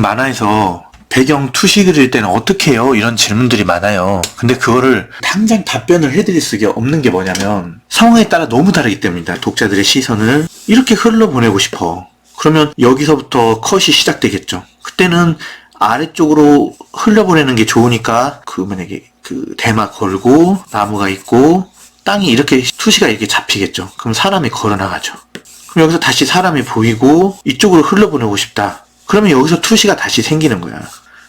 만화에서 배경 투시 그릴 때는 어떻게 해요? 이런 질문들이 많아요. 근데 그거를 당장 답변을 해드릴 수가 없는 게 뭐냐면 상황에 따라 너무 다르기 때문입니다. 독자들의 시선을 이렇게 흘러보내고 싶어. 그러면 여기서부터 컷이 시작되겠죠. 그때는 아래쪽으로 흘려보내는 게 좋으니까 만약에 대마 걸고 나무가 있고 땅이 이렇게 투시가 이렇게 잡히겠죠. 그럼 사람이 걸어나가죠. 그럼 여기서 다시 사람이 보이고 이쪽으로 흘러보내고 싶다. 그러면 여기서 투시가 다시 생기는 거야.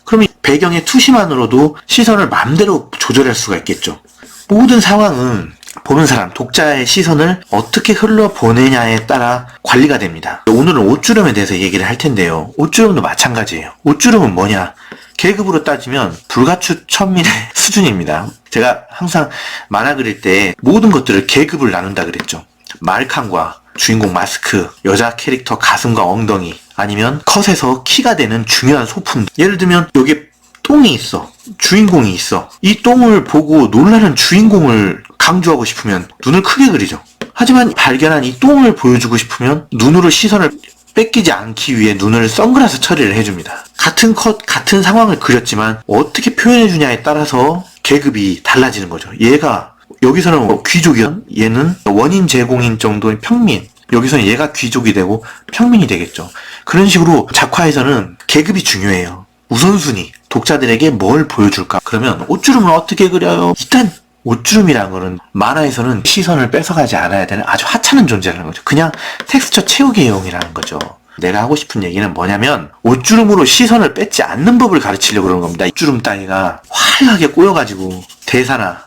그러면 배경의 투시만으로도 시선을 마음대로 조절할 수가 있겠죠. 모든 상황은 보는 사람, 독자의 시선을 어떻게 흘러보내냐에 따라 관리가 됩니다. 오늘은 옷주름에 대해서 얘기를 할 텐데요. 옷주름도 마찬가지예요. 옷주름은 뭐냐? 계급으로 따지면 불가추천민의 수준입니다. 제가 항상 만화 그릴 때 모든 것들을 계급을 나눈다 그랬죠. 말캉과 주인공 마스크, 여자 캐릭터 가슴과 엉덩이, 아니면 컷에서 키가 되는 중요한 소품. 예를 들면 여기에 똥이 있어. 주인공이 있어. 이 똥을 보고 놀라는 주인공을 강조하고 싶으면 눈을 크게 그리죠. 하지만 발견한 이 똥을 보여주고 싶으면 눈으로 시선을 뺏기지 않기 위해 눈을 선글라스 처리를 해줍니다. 같은 컷, 같은 상황을 그렸지만 어떻게 표현해주냐에 따라서 계급이 달라지는 거죠. 얘가 여기서는 귀족이야. 얘는 원인 제공인 정도의 평민. 여기서는 얘가 귀족이 되고 평민이 되겠죠. 그런 식으로 작화에서는 계급이 중요해요. 우선순위. 독자들에게 뭘 보여줄까? 그러면 옷주름을 어떻게 그려요? 일단 옷주름이라는 거는 만화에서는 시선을 뺏어가지 않아야 되는 아주 하찮은 존재라는 거죠. 그냥 텍스처 채우기용이라는 거죠. 내가 하고 싶은 얘기는 뭐냐면 옷주름으로 시선을 뺏지 않는 법을 가르치려고 그러는 겁니다. 옷주름 따위가 화려하게 꼬여가지고 대사나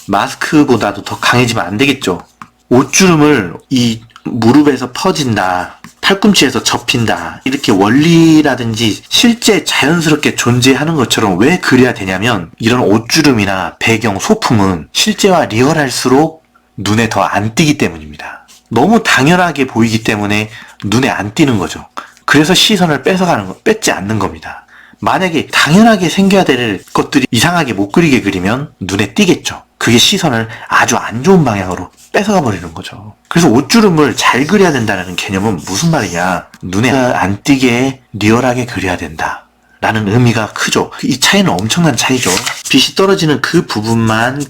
마스크보다도 더 강해지면 안 되겠죠. 옷주름을 이 무릎에서 퍼진다, 팔꿈치에서 접힌다, 이렇게 원리라든지 실제 자연스럽게 존재하는 것처럼 왜 그려야 되냐면 이런 옷주름이나 배경, 소품은 실제와 리얼할수록 눈에 더 안 띄기 때문입니다. 너무 당연하게 보이기 때문에 눈에 안 띄는 거죠. 그래서 시선을 뺏지 않는 겁니다. 만약에 당연하게 생겨야 될 것들이 이상하게 못 그리게 그리면 눈에 띄겠죠. 그게 시선을 아주 안 좋은 방향으로 뺏어가 버리는 거죠. 그래서 옷주름을 잘 그려야 된다는 개념은 무슨 말이냐? 눈에 안 띄게 리얼하게 그려야 된다 라는 의미가 크죠. 이 차이는 엄청난 차이죠. 빛이 떨어지는 그 부분만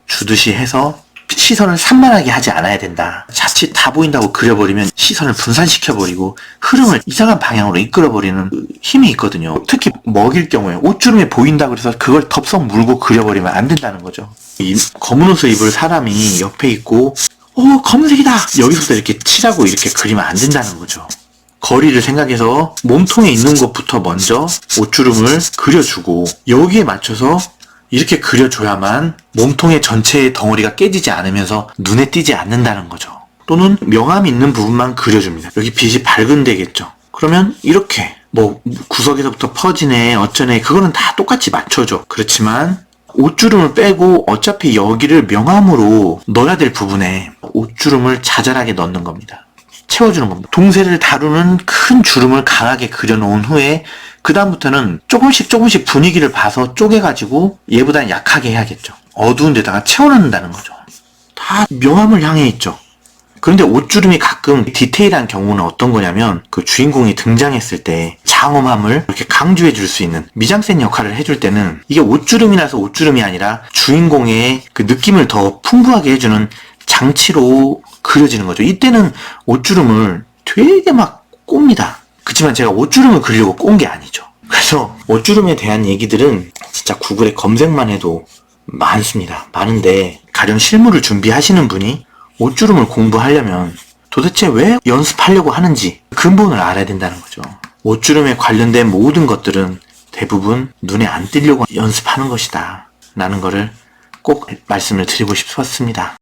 주듯이 해서 시선을 산만하게 하지 않아야 된다. 자칫 다 보인다고 그려버리면 시선을 분산시켜버리고 흐름을 이상한 방향으로 이끌어버리는 힘이 있거든요. 특히 먹일 경우에 옷주름이 보인다고 해서 그걸 덥석 물고 그려버리면 안 된다는 거죠. 이 검은 옷을 입을 사람이 옆에 있고 검은색이다! 여기서부터 이렇게 칠하고 이렇게 그리면 안 된다는 거죠. 거리를 생각해서 몸통에 있는 것부터 먼저 옷주름을 그려주고 여기에 맞춰서 이렇게 그려줘야만 몸통의 전체의 덩어리가 깨지지 않으면서 눈에 띄지 않는다는 거죠. 또는 명암이 있는 부분만 그려줍니다. 여기 빛이 밝은 데겠죠. 그러면 이렇게 구석에서부터 퍼지네 어쩌네 그거는 다 똑같이 맞춰줘. 그렇지만 옷주름을 빼고 어차피 여기를 명암으로 넣어야 될 부분에 옷주름을 자잘하게 넣는 겁니다. 채워주는 겁니다. 동세를 다루는 큰 주름을 강하게 그려놓은 후에 그 다음부터는 조금씩 분위기를 봐서 쪼개가지고 얘보다는 약하게 해야겠죠. 어두운 데다가 채워넣는다는 거죠. 다 명암을 향해 있죠. 그런데 옷주름이 가끔 디테일한 경우는 어떤 거냐면 그 주인공이 등장했을 때 장엄함을 이렇게 강조해 줄 수 있는 미장센 역할을 해줄 때는 이게 옷주름이라서 옷주름이 아니라 주인공의 그 느낌을 더 풍부하게 해주는 장치로 그려지는 거죠. 이때는 옷주름을 되게 막 꼽니다. 그렇지만 제가 옷주름을 그리려고 꼰 게 아니죠. 그래서 옷주름에 대한 얘기들은 진짜 구글에 검색만 해도 많습니다. 많은데 가령 실무를 준비하시는 분이 옷주름을 공부하려면 도대체 왜 연습하려고 하는지 근본을 알아야 된다는 거죠. 옷주름에 관련된 모든 것들은 대부분 눈에 안 띄려고 연습하는 것이다 라는 거를 꼭 말씀을 드리고 싶었습니다.